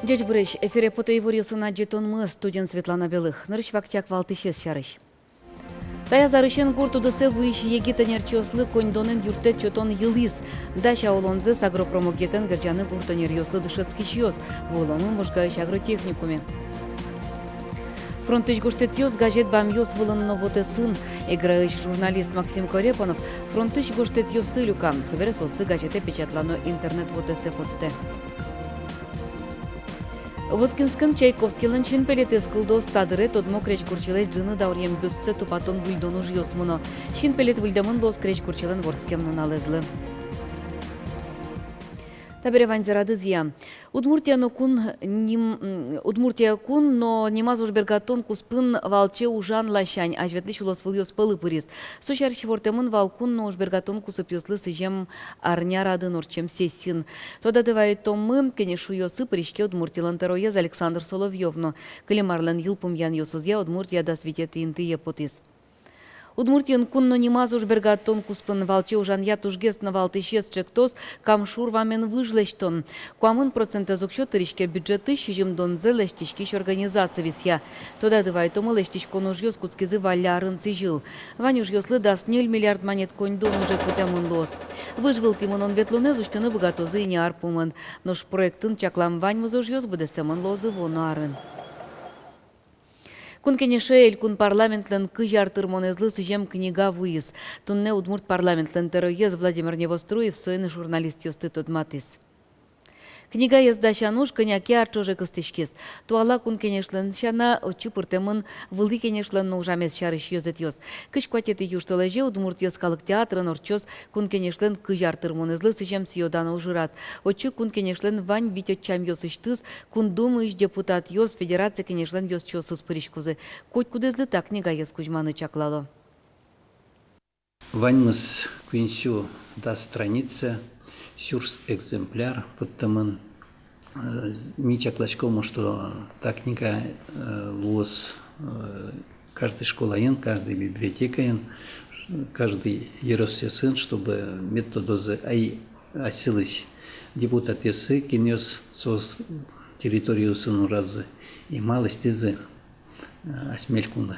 Дядь Брыщ, эфире потаиворился на жетон студент Светлана Белых. Нырыш вактяк валтышес шарыш. Тая зарышен гуртудысы выш егита нерчослы коньдонен юртет чотон йылис. Даша олонзы с агропромогетен герджаны гуртонер йослы дышецкий шьёс. Волонын можгающ агротехникуме. Фронтыч гоштет йос газет бам йос вылынно воте сын. Играющий журналист Максим Корепанов фронтыч гоштет йос тылюкам. Собере состы газете печатлано интернет воте сепотте. Воткинском Чайковскилын чин пелетес кылдо стадыры тодмо креч курчилеш джыны даурьем бюстце тупатон вульдону жьос муно. Чин пелет вульдамын лос креч курчилен вордскем нуналезлы. Табере ванзерады зия. Удмуртия кун, но нема зожбергатон куспын валче ужан лащань, а жветлыш улос выльёс пылы пырис. Сущарщи вортемын валкун, но ужбергатон кусып ёслы сыжем арня рады норчем сесин. Тода дывает томмы, кенешу ёсы пыришке удмуртилан тароез Александр Соловьёвно. Калимарлен йылпум ян ёсызя удмуртия да светет инты епотис. Удмуртиян кунно немаз уж бергаттон куспын валче ужан я тужгест на валтышес чектос камшур вамен выжлештон. Куамын проценты зокшо тыришке бюджеты щижим донзе лештишкиш организация висья. Тода дывай тому лештишкон уж ёс куцкизы валярын цижил. Ванюш ёслы даст 0 миллиард монет конь дон уже кутямын лос. Выжвыл тимон он ветлоне зуштыны богатозы и не арпумын. Нош проектын чаклам вань музож ёс будестемын лозы вону арын. Кун кенешеэль кун парламентлен кыжар тырмонезлы сыжем книга выез. Тунне удмурт парламентлен тероез Владимир Невоструев соен журналист ёсты тодматис. Книга езда шануш коняке арчоже кыстышкес. Туала кун кенешлен шана очи пыртемын вылы кенешлен нужамес шарыш ёзет ёс. Кыш кватеты юштолеже удмурт ескалык театрын орчос кун кенешлен кыжар тырмонезлы сыжем сиодана ужырат. Очи кун кенешлен вань витет чам ёсыш тыз, кун думыш депутат ёс федерация кенешлен ёс чосыз пыришкузы. Коть кудезлы так книга ез Кузьманы чаклало. Ваньмыз квинсю да страница. Сюрс экземпляр, потому не чаклачкому, что та книга лос каждый школаен, каждый библиотекаен, каждый еросия сын, чтобы методозы осились депутат есы, кинес сос территорию сыну разы и малость изы осмелькунда.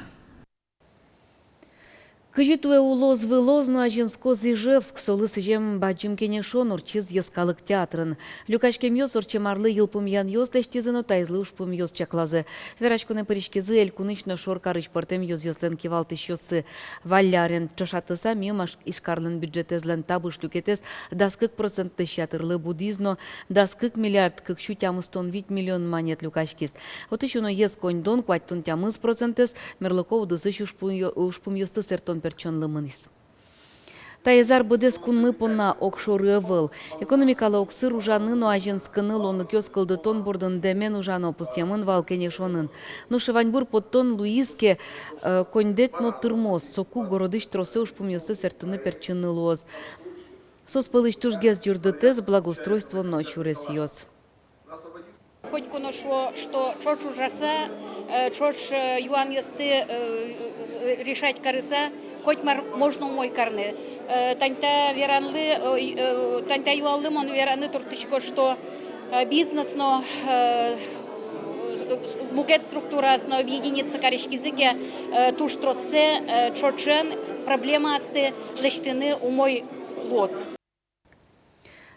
Кыжитуе улоз вылозну ажинско Ижевск солы сыжем баджим кенешон урчиз ескалык театрын. Люкашкем ёс орчемарлы йылпум ян ёс лештизыно тайзлы ушпум ёс чаклазы. Верачкуне пыришкизы эль кунычно шор карыч пыртем ёс ёслен кивалтыш ёсы. Валярен чашатыса мимаш ишкарлын бюджетезлен табыш люкетес даскык процентты щатырлы будизно, даскык миллиард кык щутямыстон 8 миллион монет люкашкис. Вот еще но ес конь-дон кваттон тямыз процентес мерлыков дысыш ушпум ёсты сертон перчонлы мынис. Таезар быдес кунмы понна окшоры выл. Экономикалы оксыр ужаны, но ажинскыны лоны кёс кылдытон бурдын демен ужаны опусьямын вал кенешонын. Ну шеваньбур подтон Луиске коньдет но тырмоз, соку городыш тросы ушпум ёсты сертыны перчынны лоз. Сос пылыш тужгез жырдытез благоустройство ночью рес ёс. Хоть коно что чоч ужаса, чоч юан есты решать карыса, хоть можно мой карны. Таньта веранлы, таньта юаллы мон вераны туртышко, что бизнес, но мукет структура, но объединиться карышкизыке, туш троссе, чочен, проблема асты, лештыны умой лоз.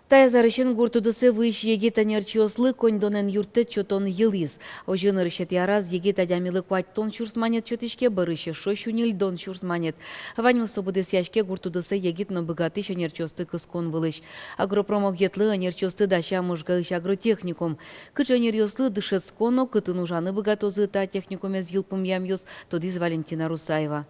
Тая зарышын гуртудысы выш егита нерчослы коньдонен юрты чотон йылис. Ожын ырышет яраз егита дямилы кваттон чурс манет чотышке барышы шошунил дон чурс манет. Ваньмы собудес яшке гуртудысы егит но богатыш нерчосты кыскон вылыш. Агропромогетлы нерчосты даща можгаыш агротехникум. Кыча нерьослы дышецконо кытын ужаны богатозы та техникуме зилпум ямьёс тодиз Валентина Русаева.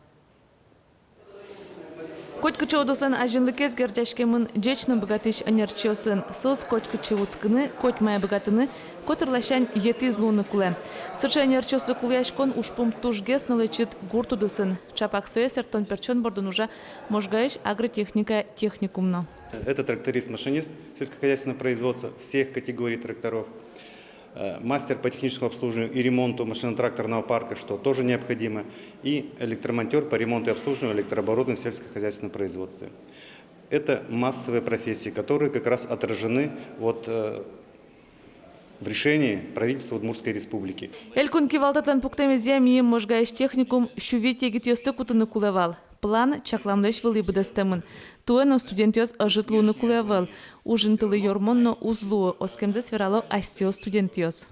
Коть кычоудосын ажинлыкез гердяшкемын жечны богатыш анерчосын. Сос коть кычоуцкыны, коть мая богатыны, котырлашань етиз луны куле. Сыча анерчослы куляшкон ушпум тужгес налечит гуртудысын. Чапак соесертон перчон бордун уже можгаиш агротехника техникумно. Это тракторист-машинист сельскохозяйственного производства всех категорий тракторов. Мастер по техническому обслуживанию и ремонту машино-тракторного парка, что тоже необходимо, и электромонтер по ремонту и обслуживанию электрооборудования в сельскохозяйственном производстве. Это массовые профессии, которые как раз отражены вот в решении правительства Удмуртской республики. Элькун кивалтатан пуктемезия мием можгаеш техникум шувете гитьёсты кутыны кулевал. План чакламдеш вылы быдастемын. Туэно студентёс ажытлууны кулевал. Ужынтылы йормонно узлуу оскемзе сверало астио студентёс.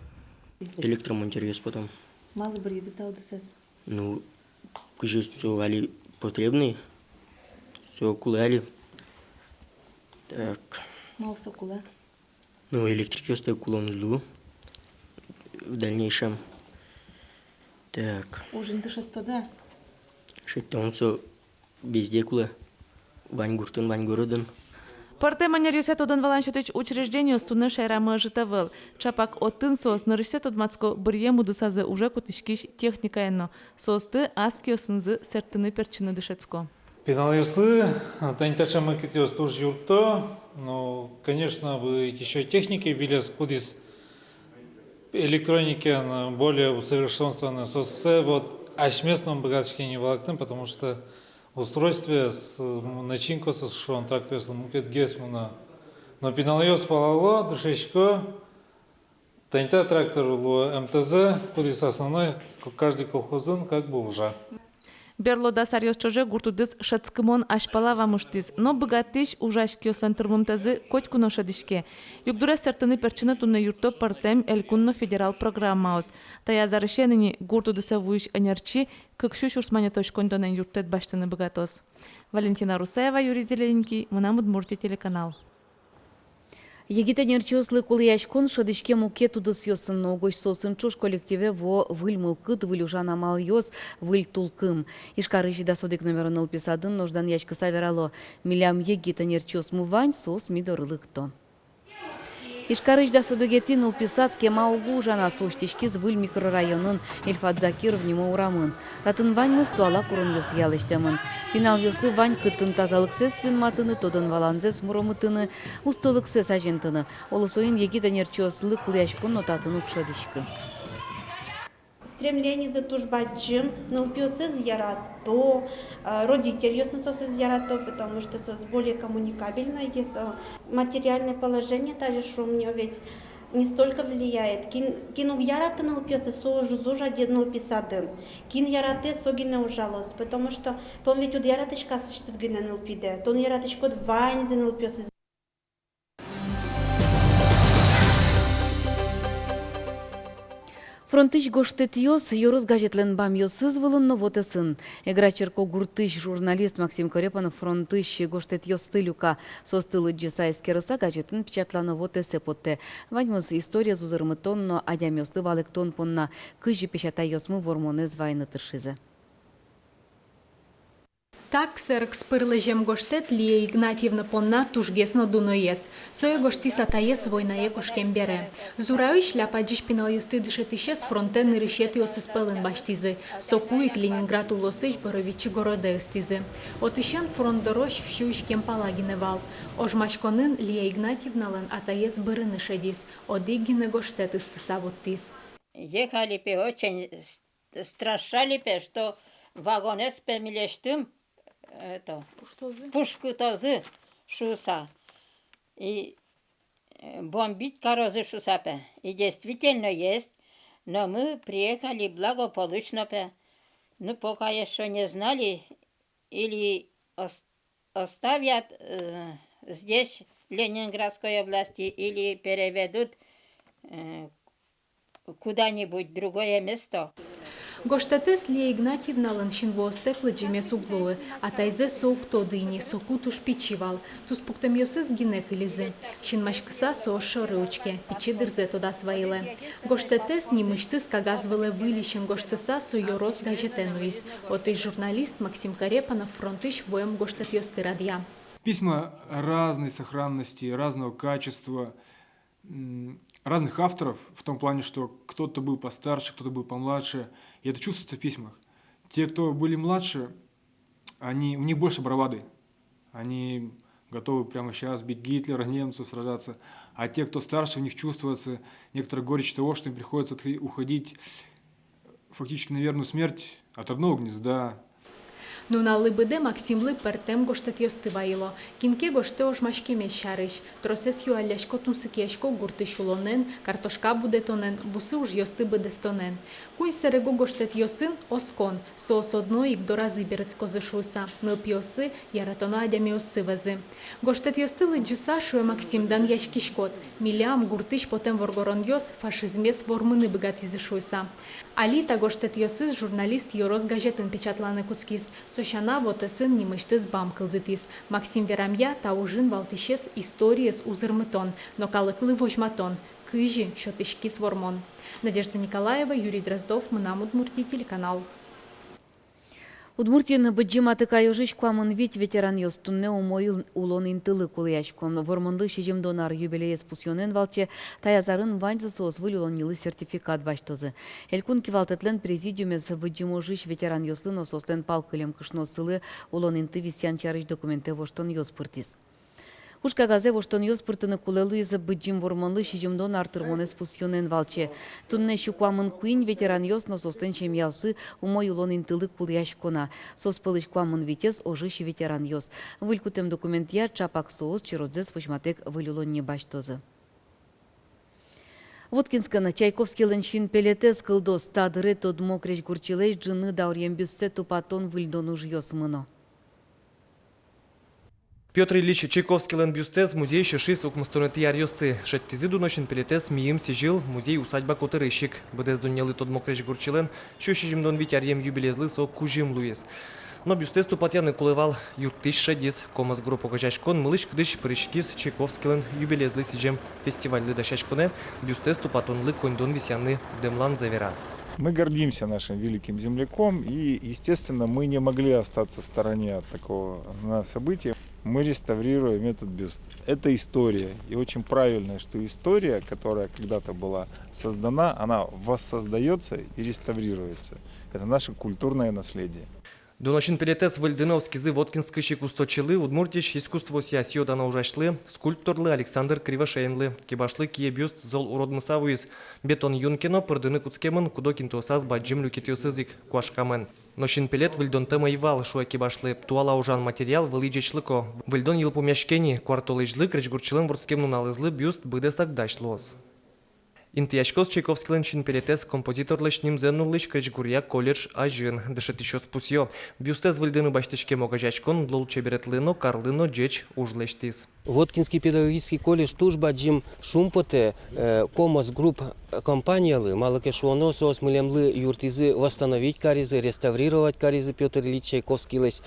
Электромонтер потом. Мало бриды таудысыз. Ну, все вали потребные. Все кулали. Так. Мал сокула. Ну, электрики остаю кулон жду. В дальнейшем. Так. Ужин дышит туда. Шеттон все везде кула. Вань гуртын, вань городын. Парте манерюсет одан валанчотыч учреждение стуны шайрамы житавыл. Чапак оттын сос нырысет одмацко бірге мудысазы уже кутышкиш техника енно. Состы аскиосынзы сертыны перчины дышецко. Пеналюслы, танитача мы китиос тоже юрто, но, конечно, бы еще техники были скудис электроники более усовершенствованы. Сосе вот ашместном богатстве не волоктым, потому что устройстве с начинку со шон так то есть мукет гесмуна. Но пеналюс полало душечко, танита трактор ло МТЗ, кудис основной каждый колхозын как бы уже. Берлода сарьос чоже гуртудыз шацкымон ашпалава муштиз, но богатыш ужашкио сантырмумтазы котькуно шадишке. Югдура сертыны перчины тунна юрто партем элькунно федерал программаус. Тая зарышенini гуртудыса вуиш энерчи, кыкшу шурсманя точкондонен юртет баштыны богатос. Валентина Русаева, Юрий Зелененький, Мунам Удмуртия телеканал. Егита нерчослы кулыяшкон шадышке муке тудыс йосын ногош сосын чуш коллективе во выль мылкыт вылюжан амал йос выль тулкым. Ишкарыжи да содик номерон ылписадын нождан яшка саверало. Милям егита нерчос мувань сос мидорылыкто. Ишкарыч да содогетин ылписат кема угу жана соштишкиз выль микрорайонын Эльфат Закиров нимо урамын. Татын вань мыс туала курын йос ялыштемын. Пинал йослы вань кытын тазалыксыз юнматыны, тодон валанзес муромытыны, устолыксыз ажентыны. Олысоин егита нерчослы куляшкон нотатын укшадышкы. Стремление за тужбаджим, налпиосыз ярато, родитель яснососыз ярато, потому что сос более коммуникабельно, есть материальное положение, даже что мне ведь не столько влияет. Кину яраты налпиосы сожу зужа налписадын, кин яраты согине ужалос, потому что тон ведь уд яратышка сыштыт гына налпиде, тон яратышкот вань за налпиосы. Фронтыш гоштет йос, йорос газетлен бам йосыз вылын новотесын. Эграчерко гуртыш журналист Максим Корепанов фронтыш гоштет йос тылюка состылы джесайски рыса газетін печатланы новотесе потте. Ваньмыз история зузырмытонно адям йосты валыктон понна кыжи печата йосмы вормоны звайны тыршизы. Так сырк спырлы жем гоштет Лия Игнатьевна понна тужгесно дуноес. Сое гошти сатаес войнае кошкем бере. Зурауи шляпа джиш пинал юсты дышетише с фронтен решети осыспелын баштизы. Сокуик Ленинград улосыш боровичи города эстизы. Отышен фронт дорож шуишкем палагиневал. Ожмашконын Лия Игнатьевналын атаес бырыны шедис. Одигине гоштет истысавуттис. Ехали пе очень страшали пе, что вагонес пемилештым пушку тазы шуса и бомбить корозы шусапе. И действительно есть, но мы приехали благополучно пе. Ну, пока еще не знали, или оставят здесь, в Ленинградской области, или переведут куда-нибудь в другое место. Гоштетес Лия Игнатьевналын шинвостеклы джимес углуы, а тайзе соук тодыйни, соку туш пичивал, тус пуктемьосыз гинек илизе. Шинмашкыса соошо ручке, пичи дырзе тода сваиле. Гоштетес немыштыз кагазвыле вылищен гоштеса суйорос газетенуис. Отый журналист Максим Корепанов фронтыш воем гоштетьосты радья. Письма разной сохранности, разного качества, разных авторов, в том плане, что кто-то был постарше, кто-то был помладше, и это чувствуется в письмах. Те, кто были младше, у них больше бравады, они готовы прямо сейчас бить Гитлера, немцев, сражаться, а те, кто старше, у них чувствуется некоторая горечь того, что им приходится уходить фактически на верную смерть от родного гнезда. Нуналы быде Максимлы пертем гоштет йостывайыло. Кинке гоште ошмашкеме шарыш. Тросес юаляшко тунсыкешко гурты шулонен, картошка будетонен, бусы уж йосты быдестонен. Куй серего гоштет йосын оскон, соос одно ик до разы берецко зашуса. Нылпиосы яратоно адямиосы вазы. Гоштет йостылы джиса шуе Максимдан яшкишкот. Милям гуртыш потем воргорон йос фашизмес вормыны быгати зашуса. Алита гоштет йосыз журналист Йорос газетын печатланы куцкис. Сошана вотесын немыштыз бам кылдытис. Максим Верамья таужын валтишес историес узырмытон, но калыклы вожматон. Кыжи шотышкис вормон. Надежда Николаева, Юрий Дроздов, Мынам Удмуртия, телеканал. Удмуртин быджиматы кайожиш квамын вить ветеран йостунне умоил улон интылы кулыячком. Вормонлы шежем донар юбилеес пусьонен валче таязарын ваньзы соос вылюлонилы сертификат баштозы. Элькун кивалтетлен президиумез быджиможиш ветеран йослын осостен палкылем кышно сылы улон инты висян чарыш документе воштон йоспыртис. Ушка газе воштон йоспыртыны кулелу изы быджим вормонлы шежем донар тырмонес пусьонен валче. Тунне щуквамын куин ветеран йосно состен чемьяусы умой улон интылы кулыячкона. Соспылыш квамын витез ожиш ветеран йос. Вылькутем документия чапак соос чиродзес вочматек вылюлонне баштозы. Воткинскана Чайковский лыншин пелетез кылдос тадыры тод мокреш гурчилеш джыны даурьем бюссе тупатон выльдон уж йос мыно. Петр Ильич Чайковский лен бюстез музей шишис укмастонети ярьосы. Шеттизиду ночен пелетез миим сижил музей усадьба Котырыщик. Бдез дунялы тод мокреш гурчилен, шощижим дон вить ярьем юбилезлы со кужим луез. Но бюстез тупатяны кулевал юртиш шедис, комас группу кажачкон, мылыш кдыш прыщкис Чайковский лен юбилезлы сижем фестиваль лыдашачконе, бюстез тупатонлы коньдон висяны демлан заверас. Мы гордимся нашим великим земляком и, естественно, мы не могли остаться в стороне от такого события. Мы реставрируем этот бюст. Это история. И очень правильно, что история, которая когда-то была создана, она воссоздается и реставрируется. Это наше культурное наследие. Доночин пелетес Вальдыновский зы Воткинской щекусточилы, Удмуртич искусство сиасио дана ужашлы, скульпторлы Александр Кривошеинлы, кибашлы кие бюст зол уродмысавуиз, бетон юнкино пырдыны куцкемын, кудокин тосаз баджим люкитиосызик, куашкамен. Ношин пелет выльдон тема ивал шуа кибашлы, туала ужан материал вылиджечлыко, выльдон елпумяшкени, квартолыжлы, кречгурчилым ворскемну налызлы бюст быдесак дашлоз. Интияшкос Чайковский лыншин пелетес композиторлыш нимзеннулыш кречгурья колледж ажин, дышет еще спусьё. Бюстез выльдыны баштышке могажачкон, лол чеберетлыно, карлыно, джеч ужлештиз. Воткинский педагогический колледж туж баджим шумпоте, комос групп компаниялы, малакешуоно соос мылемлы юртизы восстановить каризы, реставрировать каризы Петр Ильич Чайковский лес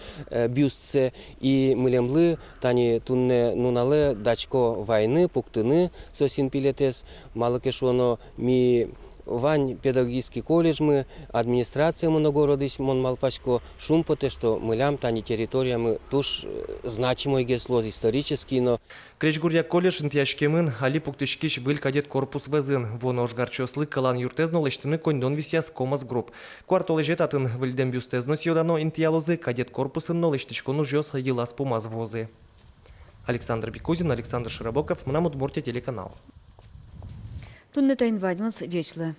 бюстце и мылемлы тани тунне нунале дачко войны, пуктыны сосин пилетес, малакешуоно ми Вань педагогический колледж мы, администрация моногородыш Монмалпачко, шумпоте, что мылям тани территория мы туж значимый геслоз исторический, но... Кречгурья колледж интияшкемын, али пуктышкиш был кадет корпус везын, вон ожгарчослы калан юртезно лештыны коньдон висяс комас групп. Квартолежет атын выльдем бюстезно сьодано интиялозы кадет корпусын но лештышкону жёс елас помаз возы. Александр Бекузин, Александр Широбоков, Мынам Удмуртия, телеканал. Тунне тайн вадьмас джечлы.